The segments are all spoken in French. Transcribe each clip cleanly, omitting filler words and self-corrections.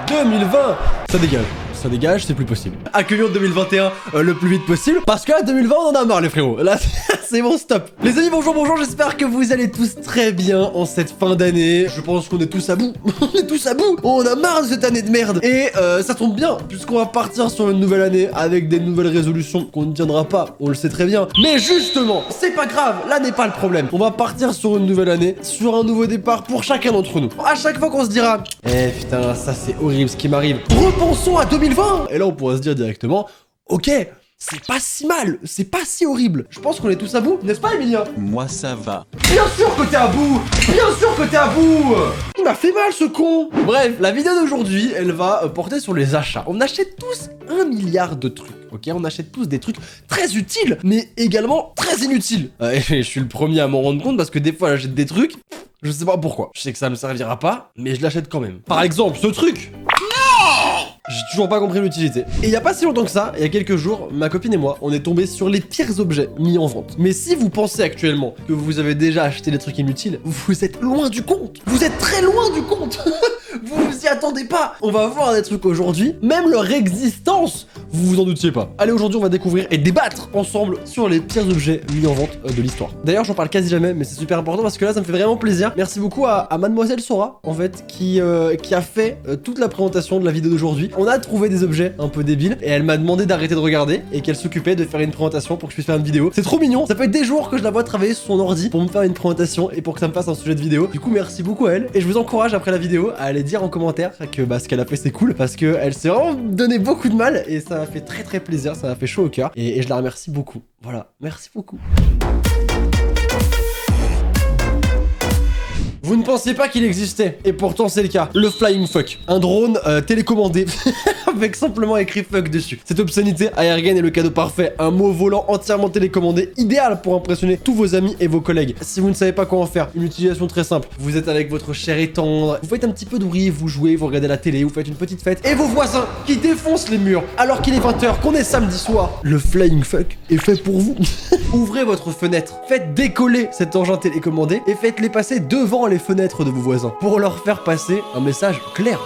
2020. Ça dégage, c'est plus possible. Accueillons 2021 le plus vite possible. Parce que là, 2020, on en a marre, les frérots. Là, c'est bon, stop. Les amis, bonjour, j'espère que vous allez tous très bien en cette fin d'année. Je pense qu'on est tous à bout. On est tous à bout. On a marre de cette année de merde. Et ça tombe bien, puisqu'on va partir sur une nouvelle année avec des nouvelles résolutions qu'on ne tiendra pas. On le sait très bien. Mais justement, c'est pas grave. Là n'est pas le problème. On va partir sur une nouvelle année, sur un nouveau départ pour chacun d'entre nous. À chaque fois qu'on se dira, eh putain, ça c'est horrible ce qui m'arrive. Repensons à 2020. Et là, on pourra se dire directement, ok, c'est pas si mal, c'est pas si horrible. Je pense qu'on est tous à bout, n'est-ce pas, Emilien? Moi, ça va. Bien sûr que t'es à bout. Bien sûr que t'es à bout. Il m'a fait mal, ce con. Bref, la vidéo d'aujourd'hui, elle va porter sur les achats. On achète tous 1 milliard de trucs, ok? On achète tous des trucs très utiles, mais également très inutiles. Et je suis le premier à m'en rendre compte parce que des fois, j'achète des trucs, je sais pas pourquoi. Je sais que ça me servira pas, mais je l'achète quand même. Par exemple, ce truc. J'ai toujours pas compris l'utilité. Et il y a pas si longtemps que ça, il y a quelques jours, ma copine et moi, on est tombés sur les pires objets mis en vente. Mais si vous pensez actuellement que vous avez déjà acheté des trucs inutiles, vous êtes loin du compte. Vous êtes très loin du compte. Vous vous y attendez pas. On va voir des trucs aujourd'hui, même leur existence, vous vous en doutiez pas. Allez, aujourd'hui, on va découvrir et débattre ensemble sur les pires objets mis en vente de l'histoire. D'ailleurs, j'en parle quasi jamais, mais c'est super important parce que là, ça me fait vraiment plaisir. Merci beaucoup à Mademoiselle Sora, en fait, qui a fait toute la présentation de la vidéo d'aujourd'hui. On a trouvé des objets un peu débiles et elle m'a demandé d'arrêter de regarder et qu'elle s'occupait de faire une présentation pour que je puisse faire une vidéo. C'est trop mignon. Ça fait des jours que je la vois travailler sur son ordi pour me faire une présentation et pour que ça me fasse un sujet de vidéo. Du coup, merci beaucoup à elle et je vous encourage après la vidéo à aller dire en commentaire que ce qu'elle a fait c'est cool parce que elle s'est vraiment donné beaucoup de mal et ça m'a fait très plaisir, ça m'a fait chaud au cœur et je la remercie beaucoup. Voilà, merci beaucoup. Vous ne pensiez pas qu'il existait, et pourtant c'est le cas. Le Flying Fuck, un drone télécommandé avec simplement écrit fuck dessus. Cette obscénité aérienne est le cadeau parfait, un mot volant entièrement télécommandé, idéal pour impressionner tous vos amis et vos collègues. Si vous ne savez pas quoi en faire, une utilisation très simple. Vous êtes avec votre chair et tendre, vous faites un petit peu de bruit, vous jouez, vous regardez la télé, vous faites une petite fête, et vos voisins qui défoncent les murs alors qu'il est 20h, qu'on est samedi soir. Le Flying Fuck est fait pour vous. Ouvrez votre fenêtre, faites décoller cet engin télécommandé et faites-les passer devant les fenêtres de vos voisins pour leur faire passer un message clair.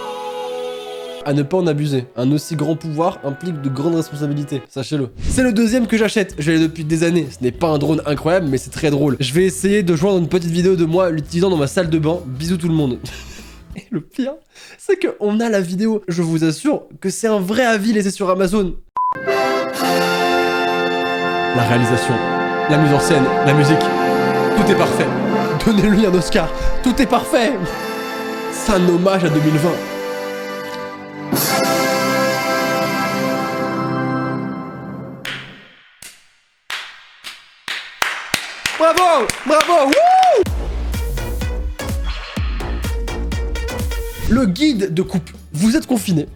À ne pas en abuser. Un aussi grand pouvoir implique de grandes responsabilités, sachez-le. C'est le deuxième que j'achète, je l'ai depuis des années. Ce n'est pas un drone incroyable, mais c'est très drôle. Je vais essayer de joindre une petite vidéo de moi l'utilisant dans ma salle de bain. Bisous tout le monde. Et le pire, c'est qu'on a la vidéo. Je vous assure que c'est un vrai avis laissé sur Amazon. La réalisation, la mise en scène, la musique, tout est parfait. Donnez-lui un Oscar, tout est parfait. C'est un hommage à 2020. Bravo, bravo, wouh! Le guide de coupe. Vous êtes confiné,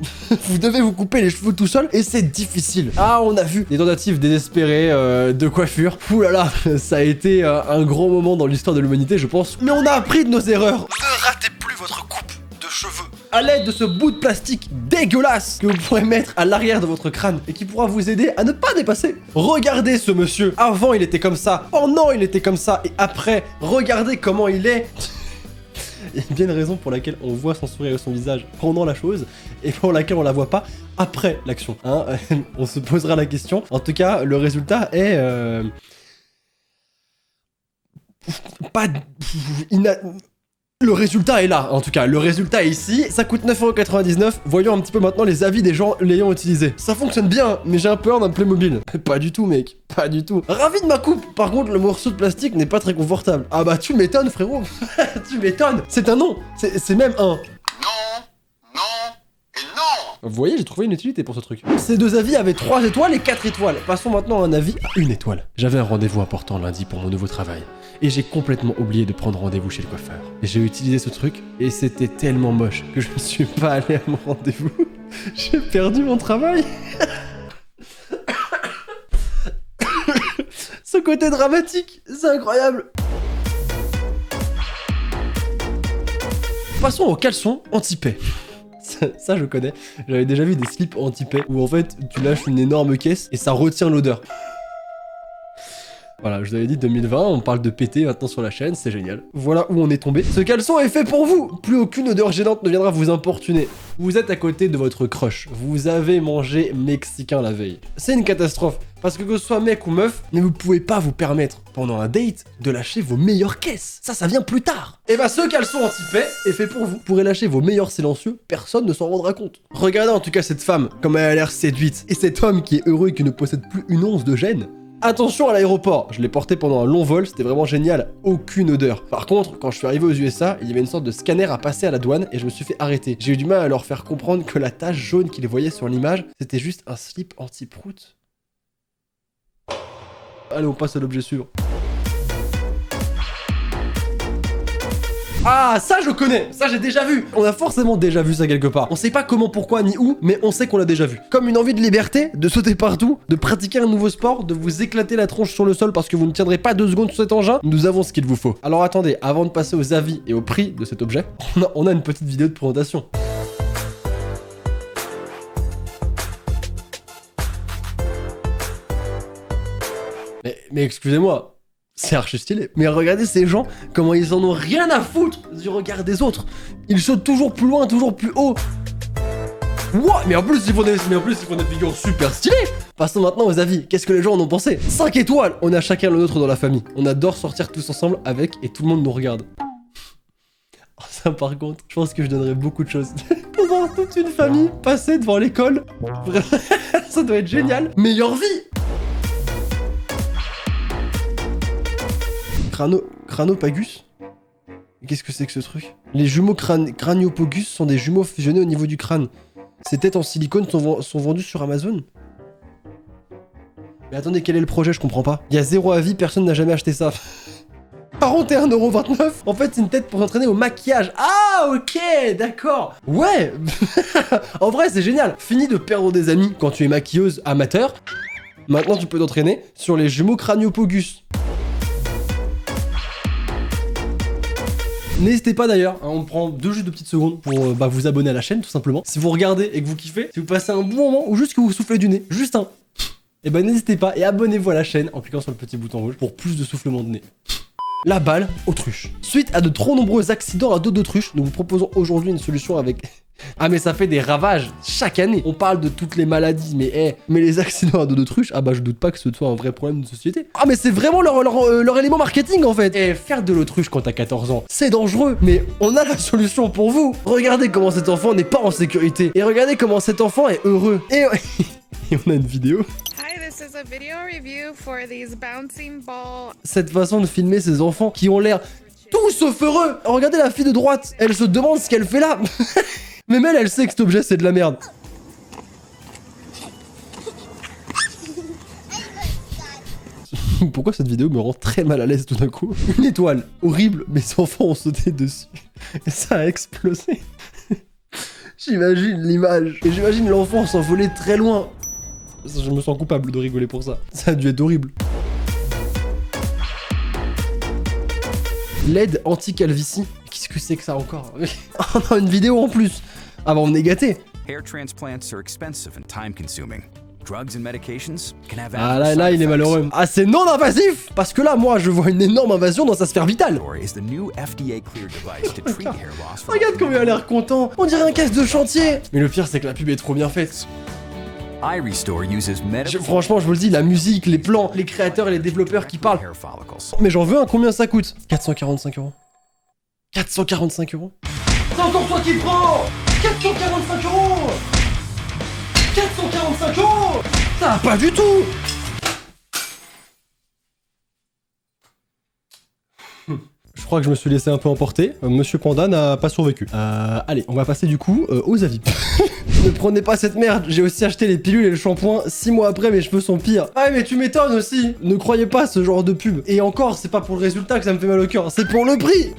vous devez vous couper les cheveux tout seul et c'est difficile. Ah, on a vu des tentatives désespérées de coiffure. Ouh là là, ça a été un grand moment dans l'histoire de l'humanité, je pense. Mais on a appris de nos erreurs. Ne ratez plus votre coupe de cheveux à l'aide de ce bout de plastique dégueulasse que vous pourrez mettre à l'arrière de votre crâne et qui pourra vous aider à ne pas dépasser. Regardez ce monsieur. Avant, il était comme ça. Pendant, il était comme ça. Et après, regardez comment il est. Il y a bien une raison pour laquelle on voit son sourire et son visage pendant la chose et pour laquelle on la voit pas après l'action. Hein. On se posera la question. En tout cas, le résultat est pas le résultat est là, en tout cas, le résultat est ici, ça coûte 9,99€, voyons un petit peu maintenant les avis des gens l'ayant utilisé. Ça fonctionne bien, mais j'ai un peu peur d'un Playmobil. Pas du tout mec, pas du tout. Ravi de ma coupe, par contre le morceau de plastique n'est pas très confortable. Ah bah tu m'étonnes frérot, tu m'étonnes, c'est un non, c'est même un... Vous voyez, j'ai trouvé une utilité pour ce truc. Ces deux avis avaient 3 étoiles et 4 étoiles. Passons maintenant à un avis à 1 étoile. J'avais un rendez-vous important lundi pour mon nouveau travail. Et j'ai complètement oublié de prendre rendez-vous chez le coiffeur. Et j'ai utilisé ce truc et c'était tellement moche que je ne suis pas allé à mon rendez-vous. J'ai perdu mon travail. Ce côté dramatique, c'est incroyable. Passons aux caleçons anti-paix. Ça je connais, j'avais déjà vu des slips anti-paix où en fait tu lâches une énorme caisse et ça retient l'odeur. Voilà, je vous avais dit 2020, on parle de péter maintenant sur la chaîne, c'est génial. Voilà où on est tombé. Ce caleçon est fait pour vous. Plus aucune odeur gênante ne viendra vous importuner. Vous êtes à côté de votre crush. Vous avez mangé mexicain la veille. C'est une catastrophe. Parce que ce soit mec ou meuf, mais vous pouvez pas vous permettre, pendant un date, de lâcher vos meilleures caisses. Ça vient plus tard. Et bah ce caleçon anti-paix est fait pour vous. Vous pourrez lâcher vos meilleurs silencieux, personne ne s'en rendra compte. Regardez en tout cas cette femme, comme elle a l'air séduite. Et cet homme qui est heureux et qui ne possède plus une once de gêne. Attention à l'aéroport, je l'ai porté pendant un long vol, c'était vraiment génial, aucune odeur. Par contre, quand je suis arrivé aux USA, il y avait une sorte de scanner à passer à la douane et je me suis fait arrêter. J'ai eu du mal à leur faire comprendre que la tache jaune qu'ils voyaient sur l'image, c'était juste un slip anti-prout. Allez, on passe à l'objet suivant. Ah, ça je connais, ça j'ai déjà vu. On a forcément déjà vu ça quelque part. On sait pas comment, pourquoi, ni où, mais on sait qu'on l'a déjà vu. Comme une envie de liberté, de sauter partout, de pratiquer un nouveau sport, de vous éclater la tronche sur le sol parce que vous ne tiendrez pas 2 secondes sur cet engin, nous avons ce qu'il vous faut. Alors attendez, avant de passer aux avis et au prix de cet objet, on a une petite vidéo de présentation. Mais excusez-moi, c'est archi stylé. Mais regardez ces gens, comment ils en ont rien à foutre du regard des autres. Ils sautent toujours plus loin, toujours plus haut. Wow, mais en plus ils font des figures super stylées. Passons maintenant aux avis. Qu'est-ce que les gens en ont pensé? 5 étoiles. On a chacun le nôtre dans la famille. On adore sortir tous ensemble avec et tout le monde nous regarde. Oh, ça par contre, je pense que je donnerais beaucoup de choses pour voir toute une famille passer devant l'école. Ça doit être génial. Meilleure vie. Cranopagus? Qu'est-ce que c'est que ce truc? Les jumeaux Craniopogus sont des jumeaux fusionnés au niveau du crâne. Ces têtes en silicone sont vendues sur Amazon? Mais attendez, quel est le projet? Je comprends pas. Il y a 0 avis, personne n'a jamais acheté ça. 41,29 €. En fait, c'est une tête pour s'entraîner au maquillage. Ah, ok, d'accord. Ouais. En vrai, c'est génial. Fini de perdre des amis quand tu es maquilleuse amateur. Maintenant, tu peux t'entraîner sur les jumeaux Craniopogus. N'hésitez pas d'ailleurs, hein, on prend juste 2 petites secondes pour vous abonner à la chaîne tout simplement. Si vous regardez et que vous kiffez, si vous passez un bon moment ou juste que vous soufflez du nez, juste un, et ben n'hésitez pas et abonnez-vous à la chaîne en cliquant sur le petit bouton rouge pour plus de soufflement de nez. La balle autruche. Suite à de trop nombreux accidents à dos d'autruche, nous vous proposons aujourd'hui une solution avec... Ah mais ça fait des ravages chaque année. On parle de toutes les maladies, mais les accidents à dos d'autruche, ah bah je doute pas que ce soit un vrai problème de société. Ah mais c'est vraiment leur élément marketing en fait. Et faire de l'autruche quand t'as 14 ans, c'est dangereux, mais on a la solution pour vous. Regardez comment cet enfant n'est pas en sécurité. Et regardez comment cet enfant est heureux. Et on a une vidéo. Cette façon de filmer ces enfants qui ont l'air tout sauf heureux. Regardez la fille de droite, elle se demande ce qu'elle fait là. Même elle sait que cet objet c'est de la merde. Pourquoi cette vidéo me rend très mal à l'aise tout d'un coup? Une étoile, horrible, mes enfants ont sauté dessus. Et ça a explosé. J'imagine l'image. Et j'imagine l'enfant s'envoler très loin. Je me sens coupable de rigoler pour ça. Ça a dû être horrible. LED anti-calvitie. Qu'est-ce que c'est que ça encore? On a une vidéo en plus. Ah bah on est gâtés. Ah là il est malheureux. Ah c'est non invasif. Parce que là moi je vois une énorme invasion dans sa sphère vitale. Regarde comme il a l'air content. On dirait un caisse de chantier. Mais le pire c'est que la pub est trop bien faite. Franchement, je vous le dis, la musique, les plans, les créateurs et les développeurs qui parlent. Mais j'en veux un, combien ça coûte? 445 €. 445 €. C'est encore toi qui prends. 445 €. 445 €. Ça va pas du tout. Je crois que je me suis laissé un peu emporter. Monsieur Panda n'a pas survécu. Allez, on va passer du coup aux avis. Ne prenez pas cette merde. J'ai aussi acheté les pilules et le shampoing. 6 mois après, mes cheveux sont pires. Ah mais tu m'étonnes aussi. Ne croyez pas ce genre de pub. Et encore, c'est pas pour le résultat que ça me fait mal au cœur. C'est pour le prix.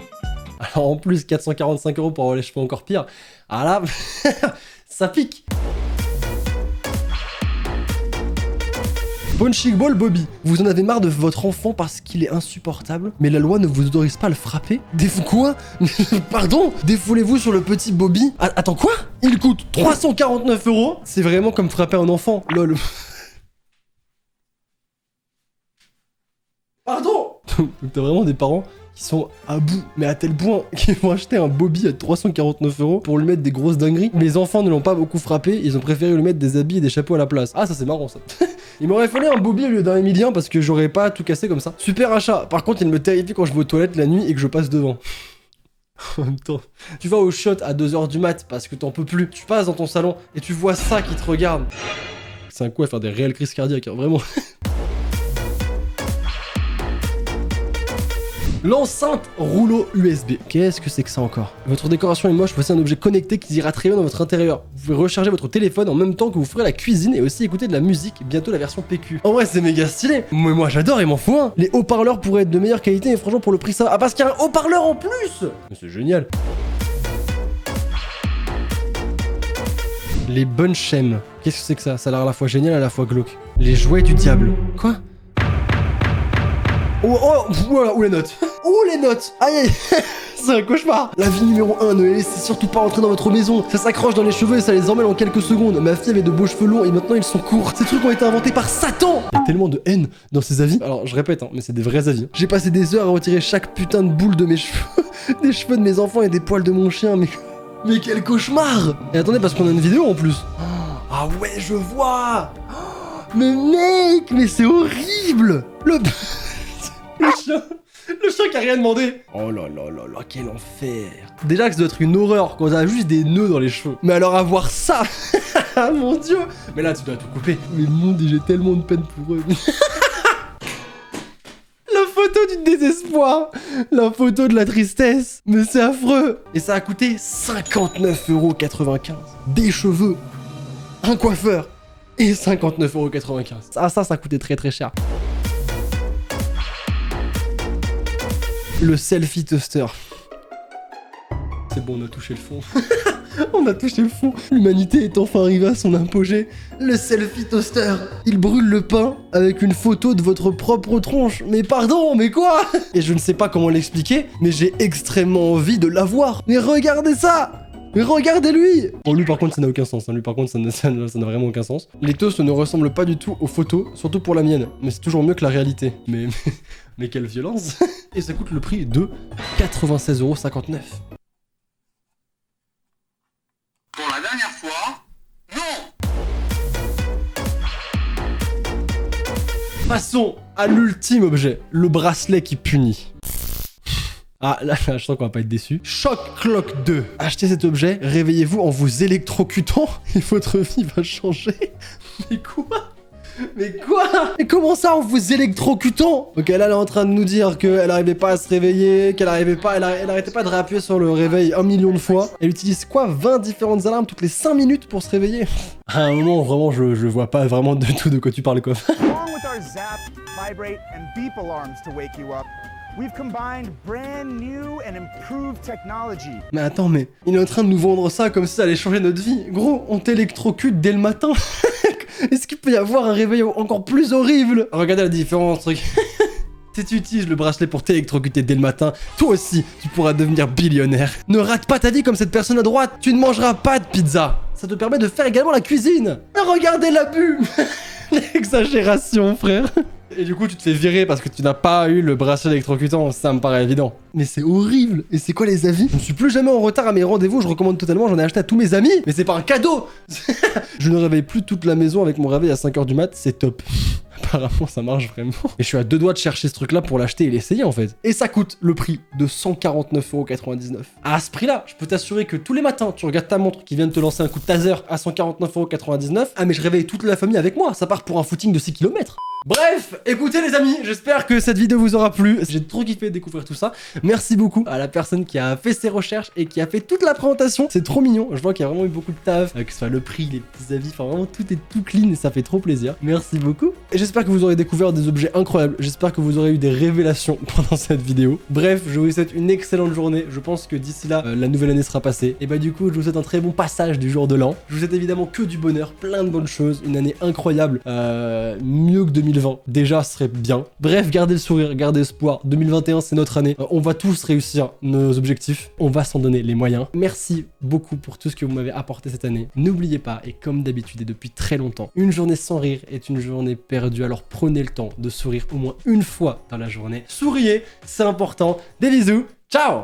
Alors en plus, 445 € pour avoir les cheveux encore pires. Ah là, ça pique. Punching Ball Bobby. Vous en avez marre de votre enfant parce qu'il est insupportable, mais la loi ne vous autorise pas à le frapper? Quoi? Pardon? Défoulez-vous sur le petit Bobby. Attends, quoi? Il coûte 349 €. C'est vraiment comme frapper un enfant. Lol. Donc t'as vraiment des parents qui sont à bout, mais à tel point qu'ils vont acheter un Bobby à 349 € pour lui mettre des grosses dingueries. Les enfants ne l'ont pas beaucoup frappé, ils ont préféré lui mettre des habits et des chapeaux à la place. Ah, ça c'est marrant ça. Il m'aurait fallu un Bobby au lieu d'un Emilien parce que j'aurais pas tout cassé comme ça. Super achat. Par contre, il me terrifie quand je vais aux toilettes la nuit et que je passe devant. En même temps, tu vas au shot à 2h du mat parce que t'en peux plus. Tu passes dans ton salon et tu vois ça qui te regarde. C'est un coup à faire des réelles crises cardiaques, hein, vraiment. L'enceinte rouleau USB. Qu'est-ce que c'est que ça encore? Votre décoration est moche, voici un objet connecté qui ira très bien dans votre intérieur. Vous pouvez recharger votre téléphone en même temps que vous ferez la cuisine et aussi écouter de la musique, bientôt la version PQ. En vrai c'est méga stylé. Mais moi j'adore, il m'en faut un. Les haut-parleurs pourraient être de meilleure qualité et franchement pour le prix ça... Ah parce qu'il y a un haut-parleur en plus. Mais c'est génial. Les bonnes chèmes. Qu'est-ce que c'est que ça? Ça a l'air à la fois génial et à la fois glauque. Les jouets du diable. Quoi? Oh, oh, voilà, où les notes? Où les notes? Aïe, aïe. C'est un cauchemar. La vie numéro 1, ne laissez surtout pas entrer dans votre maison. Ça s'accroche dans les cheveux et ça les emmêle en quelques secondes. Ma fille avait de beaux cheveux longs et maintenant ils sont courts. Ces trucs ont été inventés par Satan. Il y a tellement de haine dans ces avis. Alors je répète, hein, mais c'est des vrais avis. J'ai passé des heures à retirer chaque putain de boule de mes cheveux. Des cheveux de mes enfants et des poils de mon chien, mais quel cauchemar. Et attendez, parce qu'on a une vidéo en plus. Ah ouais, je vois. Mais mec, mais c'est horrible. Le chien qui a rien demandé. Oh là là là là, quel enfer. Déjà que ça doit être une horreur quand t'as juste des nœuds dans les cheveux. Mais alors avoir ça. Mon dieu. Mais là tu dois tout couper. Mais mon dieu, j'ai tellement de peine pour eux. La photo du désespoir. La photo de la tristesse. Mais c'est affreux. Et ça a coûté 59,95 €. Des cheveux, un coiffeur et 59,95 €. Ah ça a coûté très très cher. Le selfie toaster. C'est bon, on a touché le fond. On a touché le fond. L'humanité est enfin arrivée à son apogée. Le selfie toaster. Il brûle le pain avec une photo de votre propre tronche. Mais pardon, mais quoi? Et je ne sais pas comment l'expliquer, mais j'ai extrêmement envie de l'avoir. Mais regardez ça! Mais regardez-lui! Bon, lui par contre ça n'a aucun sens, hein. Lui par contre ça n'a vraiment aucun sens. Les toasts ne ressemblent pas du tout aux photos, surtout pour la mienne. Mais c'est toujours mieux que la réalité. Mais quelle violence. Et ça coûte le prix de 96,59 €. Pour la dernière fois, non! Passons à l'ultime objet, le bracelet qui punit. Ah là, je sens qu'on va pas être déçu. Shock Clock 2. Achetez cet objet, réveillez-vous en vous électrocutant et votre vie va changer. Mais quoi? Mais quoi? Mais comment ça en vous électrocutant? Ok, là elle est en train de nous dire qu'elle arrivait pas à se réveiller, qu'elle arrivait pas, elle arrêtait pas de réappuyer sur le réveil 1 million de fois. Elle utilise quoi? 20 différentes alarmes toutes les 5 minutes pour se réveiller? À un moment, vraiment, je vois pas vraiment de tout de quoi tu parles, quoi. Along with our zap, vibrate, and beep alarms to wake you up, we've combined brand new and improved technology. Mais attends, mais il est en train de nous vendre ça comme si ça allait changer notre vie. Gros, on t'électrocute dès le matin. Est-ce qu'il peut y avoir un réveil encore plus horrible? Regardez la différence, truc. Si tu utilises le bracelet pour t'électrocuter dès le matin, toi aussi, tu pourras devenir billionnaire. Ne rate pas ta vie comme cette personne à droite. Tu ne mangeras pas de pizza. Ça te permet de faire également la cuisine. Regardez l'abus. L'exagération, frère. Et du coup, tu te fais virer parce que tu n'as pas eu le bracelet électrocutant, ça me paraît évident. Mais c'est horrible. Et c'est quoi les avis? Je ne suis plus jamais en retard à mes rendez-vous, je recommande totalement, j'en ai acheté à tous mes amis. Mais c'est pas un cadeau. Je ne réveille plus toute la maison avec mon réveil à 5 h du mat, c'est top. Apparemment, ça marche vraiment. Et je suis à 2 doigts de chercher ce truc-là pour l'acheter et l'essayer en fait. Et ça coûte le prix de 149,99 €. À ce prix-là, je peux t'assurer que tous les matins, tu regardes ta montre qui vient de te lancer un coup de taser à 149,99 €. Ah mais je réveille toute la famille avec moi, ça part pour un footing de 6 km. Bref, écoutez les amis, j'espère que cette vidéo vous aura plu. J'ai trop kiffé de découvrir tout ça. Merci beaucoup à la personne qui a fait ses recherches et qui a fait toute la présentation. C'est trop mignon, je vois qu'il y a vraiment eu beaucoup de taf, que ce soit le prix, les petits avis, enfin vraiment tout est tout clean et ça fait trop plaisir. Merci beaucoup. Et j'espère que vous aurez découvert des objets incroyables. J'espère que vous aurez eu des révélations pendant cette vidéo. Bref, je vous souhaite une excellente journée. Je pense que d'ici là, la nouvelle année sera passée. Et bah du coup, je vous souhaite un très bon passage du jour de l'an. Je vous souhaite évidemment que du bonheur, plein de bonnes choses, une année incroyable, mieux que 2020. 2020, déjà ce serait bien. Bref, gardez le sourire, gardez espoir. 2021, c'est notre année. On va tous réussir nos objectifs. On va s'en donner les moyens. Merci beaucoup pour tout ce que vous m'avez apporté cette année. N'oubliez pas, et comme d'habitude et depuis très longtemps, une journée sans rire est une journée perdue. Alors prenez le temps de sourire au moins une fois dans la journée. Souriez, c'est important. Des bisous. Ciao!